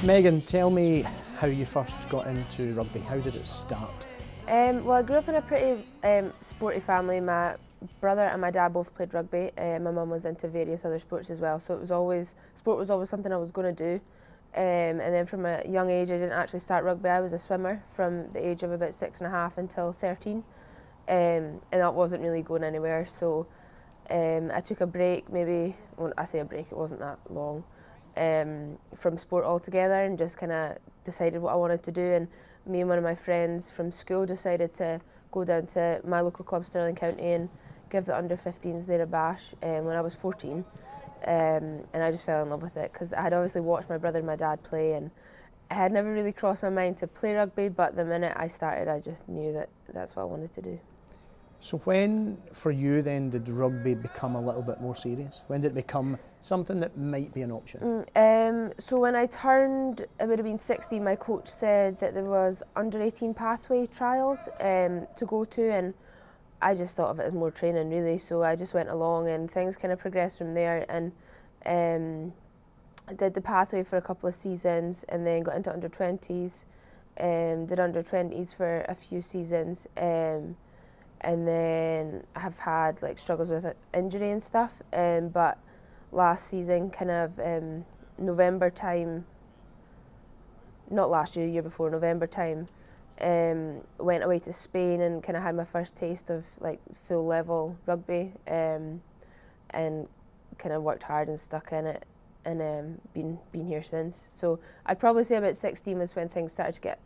Megan, tell me how you first got into rugby. How did it start? Well, I grew up in a pretty sporty family. My brother and my dad both played rugby. My mum was into various other sports as well, so sport was always something I was going to do. And then from a young age, I didn't actually start rugby. I was a swimmer from the age of about 6.5 until 13, and that wasn't really going anywhere. So I took a break, maybe, when I say a break, it wasn't that long, from sport altogether, and just kind of decided what I wanted to do. And me and one of my friends from school decided to go down to my local club, Stirling County, and give the under-15s there a bash when I was 14. And I just fell in love with it because I had obviously watched my brother and my dad play, and it had never really crossed my mind to play rugby, but the minute I started I just knew that that's what I wanted to do. So when, for you then, did rugby become a little bit more serious? When did it become something that might be an option? So when I turned, it would have been 16, my coach said that there was under-18 pathway trials to go to, and I just thought of it as more training really, so I just went along and things kind of progressed from there, and I did the pathway for a couple of seasons and then got into under-20s, did under-20s for a few seasons, and then I have had like struggles with injury and stuff, but last season, kind of November time, not last year, the year before, November time, went away to Spain and kind of had my first taste of like full level rugby, and kind of worked hard and stuck in it, and been here since. So I'd probably say about 16 was when things started to get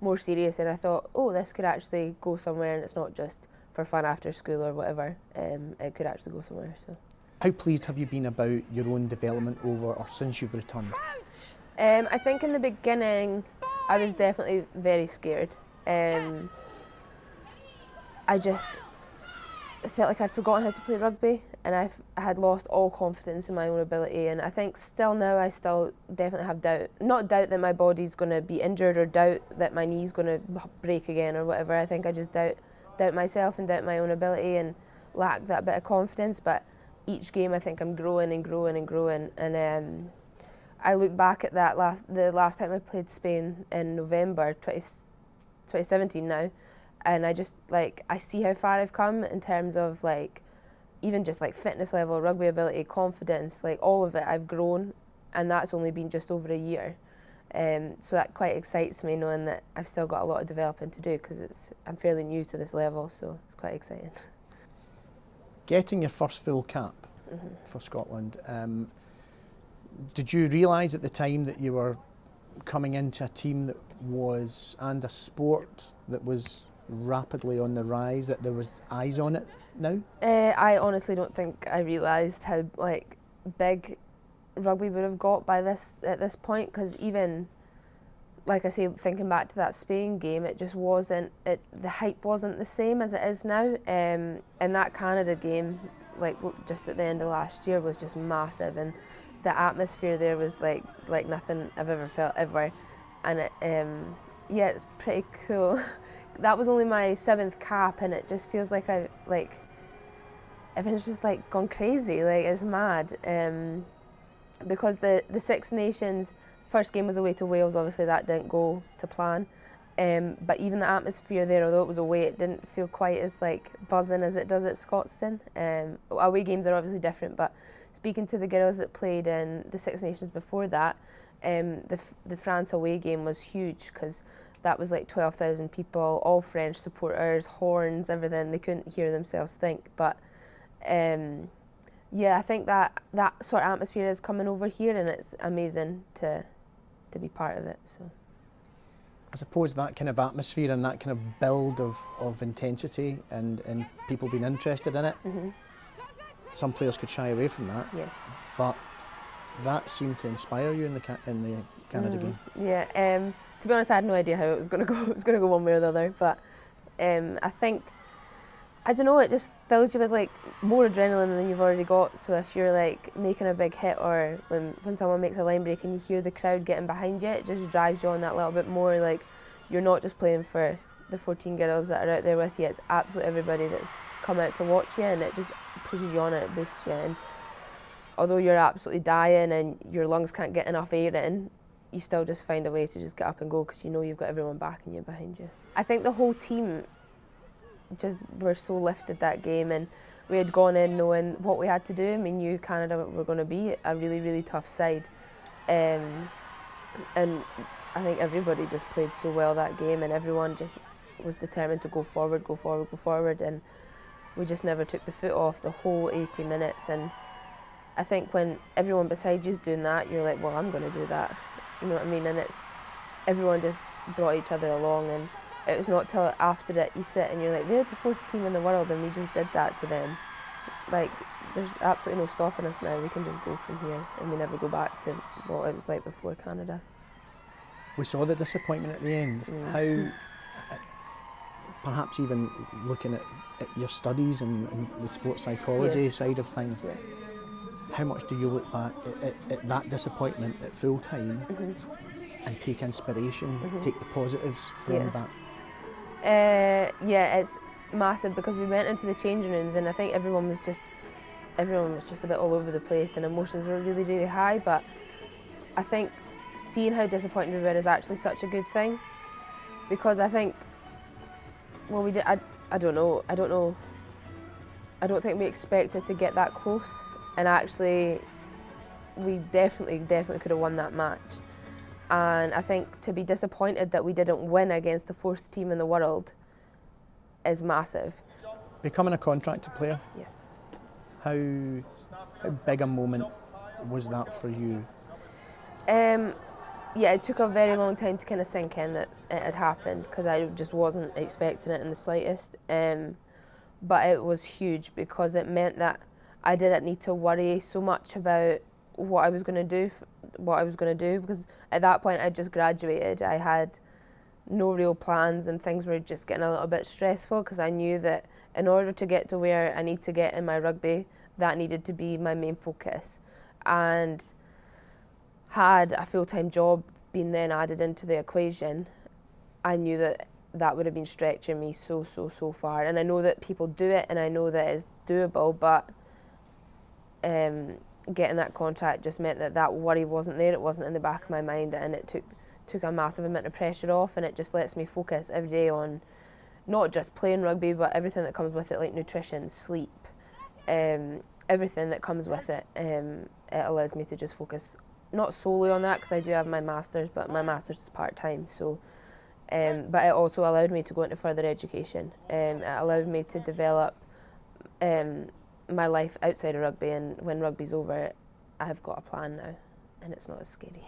more serious, and I thought, oh, this could actually go somewhere, and it's not just for fun after school or whatever. It could actually go somewhere. So, how pleased have you been about your own development over or since you've returned? I think in the beginning I was definitely very scared. I just felt like I'd forgotten how to play rugby, and I had lost all confidence in my own ability, and I think still now I still definitely have doubt. Not doubt that my body's going to be injured or doubt that my knee's going to break again or whatever. I think I just doubt myself and doubt my own ability and lack that bit of confidence, but each game I think I'm growing and growing and growing, and I look back at that the last time I played Spain in November 2017 now, and I just like I see how far I've come in terms of like even just like fitness level, rugby ability, confidence, like all of it I've grown, and that's only been just over a year. So that quite excites me, knowing that I've still got a lot of developing to do because I'm fairly new to this level, so it's quite exciting. Getting your first full cap for Scotland, did you realise at the time that you were coming into a team that was, and a sport that was rapidly on the rise, that there was eyes on it now? I honestly don't think I realised how like big rugby would have got at this point, because even like I say, thinking back to that Spain game, it just wasn't, the hype wasn't the same as it is now, and that Canada game, like just at the end of last year, was just massive, and the atmosphere there was like nothing I've ever felt ever, and yeah, it's pretty cool. That was only my 7th cap, and it just feels like everyone's just like gone crazy, like it's mad. Because the Six Nations first game was away to Wales, obviously that didn't go to plan, but even the atmosphere there, although it was away, it didn't feel quite as like buzzing as it does at Scotstoun. Away games are obviously different, but speaking to the girls that played in the Six Nations before that, the France away game was huge because that was like 12,000 people, all French supporters, horns, everything. They couldn't hear themselves think, but yeah, I think that sort of atmosphere is coming over here, and it's amazing to be part of it. So I suppose that kind of atmosphere and that kind of build of intensity and people being interested in it, some players could shy away from that. Yes. But that seemed to inspire you in the Canada game. Yeah. To be honest, I had no idea how it was going to go. It was going to go one way or the other, but I think, I don't know, it just fills you with like more adrenaline than you've already got. So if you're like making a big hit, or when someone makes a line break and you hear the crowd getting behind you, it just drives you on that little bit more. Like you're not just playing for the 14 girls that are out there with you, it's absolutely everybody that's come out to watch you, and it just pushes you on, and it boosts you. And although you're absolutely dying and your lungs can't get enough air in, you still just find a way to just get up and go because you know you've got everyone backing you behind you. I think the whole team just were so lifted that game, and we had gone in knowing what we had to do, and we knew Canada were going to be a really, really tough side. And I think everybody just played so well that game, and everyone just was determined to go forward, go forward, go forward, and we just never took the foot off the whole 80 minutes. And I think when everyone beside you is doing that, you're like, well, I'm going to do that. You know what I mean? And it's everyone just brought each other along, and it was not till after it you sit and you're like, they're the 4th team in the world, and we just did that to them. Like, there's absolutely no stopping us now. We can just go from here, and we never go back to what it was like before Canada. We saw the disappointment at the end. How, perhaps even looking at your studies and the sports psychology side of things, how much do you look back at that disappointment at full time and take inspiration, take the positives from that? Yeah, it's massive, because we went into the changing rooms and I think everyone was just a bit all over the place, and emotions were really, really high. But I think seeing how disappointed we were is actually such a good thing, because I think, well, we did. I don't know. I don't think we expected to get that close, and actually, we definitely could have won that match. And I think to be disappointed that we didn't win against the 4th team in the world is massive. Becoming a contracted player, Yes. how big a moment was that for you? Yeah, it took a very long time to kind of sink in that it had happened, because I just wasn't expecting it in the slightest. But it was huge, because it meant that I didn't need to worry so much about what I was going to do, because at that point I'd just graduated. I had no real plans, and things were just getting a little bit stressful, because I knew that in order to get to where I need to get in my rugby, that needed to be my main focus. And had a full-time job been then added into the equation, I knew that that would have been stretching me so far. And I know that people do it, and I know that it's doable, but getting that contract just meant that worry wasn't there. It wasn't in the back of my mind, and it took a massive amount of pressure off, and it just lets me focus every day on not just playing rugby, but everything that comes with it, like nutrition, sleep, everything that comes with it. It allows me to just focus not solely on that, because I do have my master's, but my master's is part-time, so but it also allowed me to go into further education. It allowed me to develop my life outside of rugby, and when rugby's over, I've got a plan now, and it's not as scary.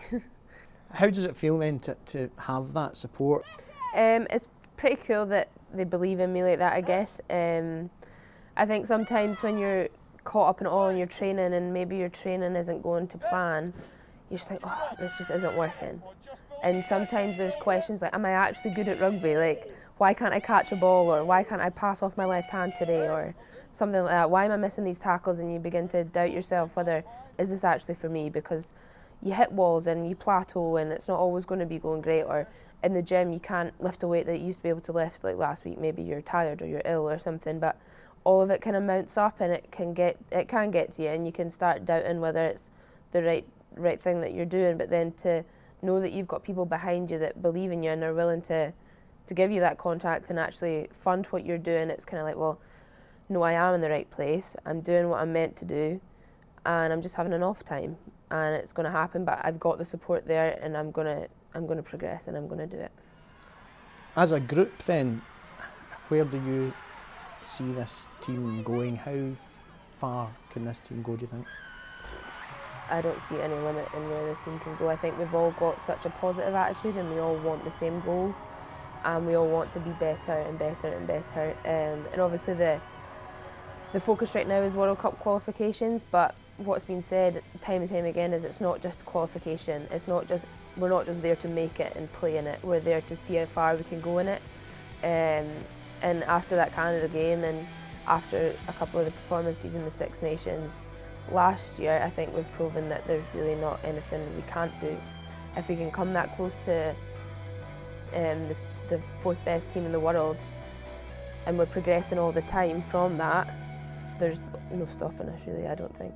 How does it feel then to have that support? It's pretty cool that they believe in me like that, I guess. I think sometimes when you're caught up in it all in your training, and maybe your training isn't going to plan, you're just like, oh, this just isn't working. And sometimes there's questions like, am I actually good at rugby? Like, why can't I catch a ball, or why can't I pass off my left hand today, or something like that? Why am I missing these tackles? And you begin to doubt yourself whether, is this actually for me? Because you hit walls and you plateau, and it's not always going to be going great. Or in the gym, you can't lift a weight that you used to be able to lift. Like last week, maybe you're tired or you're ill or something, but all of it kind of mounts up, and it can get to you, and you can start doubting whether it's the right thing that you're doing. But then to know that you've got people behind you that believe in you and are willing to give you that contract and actually fund what you're doing, it's kind of like, well, no, I am in the right place. I'm doing what I'm meant to do, and I'm just having an off time, and it's going to happen. But I've got the support there, and I'm going to progress, and I'm going to do it. As a group, then, where do you see this team going? How far can this team go, do you think? I don't see any limit in where this team can go. I think we've all got such a positive attitude, and we all want the same goal, and we all want to be better and better and better. And obviously the focus right now is World Cup qualifications, but what's been said time and time again is it's not just qualification. We're not just there to make it and play in it. We're there to see how far we can go in it. And after that Canada game, and after a couple of the performances in the Six Nations last year, I think we've proven that there's really not anything we can't do. If we can come that close to the 4th best team in the world, and we're progressing all the time from that, there's no stopping us really, I don't think.